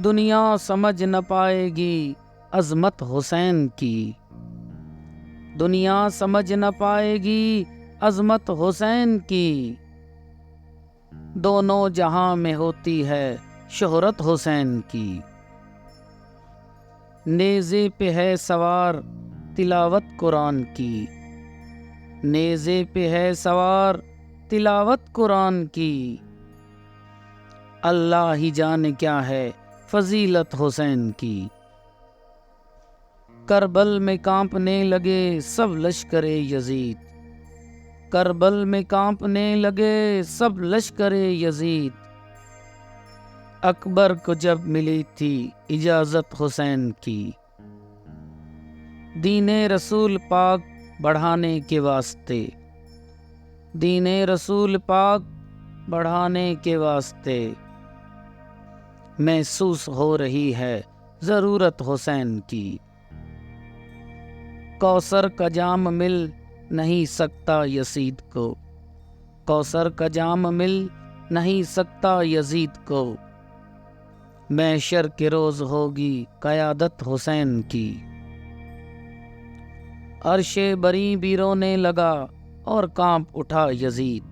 دنیا سمجھ نہ پائے گی عظمت حسین کی، دنیا سمجھ نہ پائے گی عظمت حسین کی، دونوں جہاں میں ہوتی ہے شہرت حسین کی۔ نیزے پہ ہے سوار تلاوت قرآن کی، نیزے پہ ہے سوار تلاوت قرآن کی، اللہ ہی جانے کیا ہے فضیلت حسین کی۔ کربل میں کانپنے لگے سب لشکر یزید، کربل میں کانپنے لگے سب لشکر یزید، اکبر کو جب ملی تھی اجازت حسین کی، دین رسول پاک بڑھانے کے واسطے، دین رسول پاک بڑھانے کے واسطے، محسوس ہو رہی ہے ضرورت حسین کی۔ کوثر کا جام مل نہیں سکتا یزید کو، کوثر کا جام مل نہیں سکتا یزید کو، محشر کے روز ہوگی قیادت حسین کی۔ عرش بری بھی رونے لگا اور کانپ اٹھا یزید،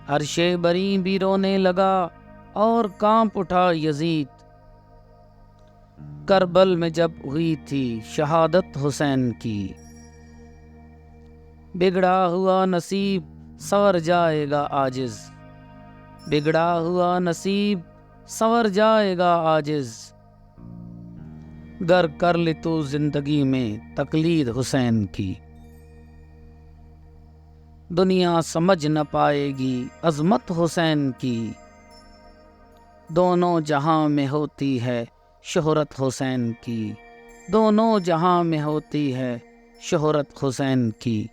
عرش بری بھی رونے لگا اور کانپ اٹھا یزید، کربل میں جب ہوئی تھی شہادت حسین کی، بگڑا ہوا نصیب سنور جائے گا عاجز، بگڑا ہوا نصیب سنور جائے گا عاجز، گر کر لی تو زندگی میں تقلید حسین کی، دنیا سمجھ نہ پائے گی عظمت حسین کی، دونوں جہاں میں ہوتی ہے شہرت حسین کی، دونوں جہاں میں ہوتی ہے شہرت حسین کی۔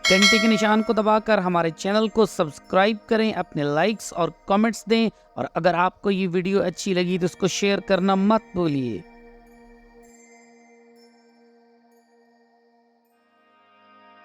گھنٹی کے نشان کو دبا کر ہمارے چینل کو سبسکرائب کریں، اپنے لائکس اور کمنٹس دیں، اور اگر آپ کو یہ ویڈیو اچھی لگی تو اس کو شیئر کرنا مت بھولیے۔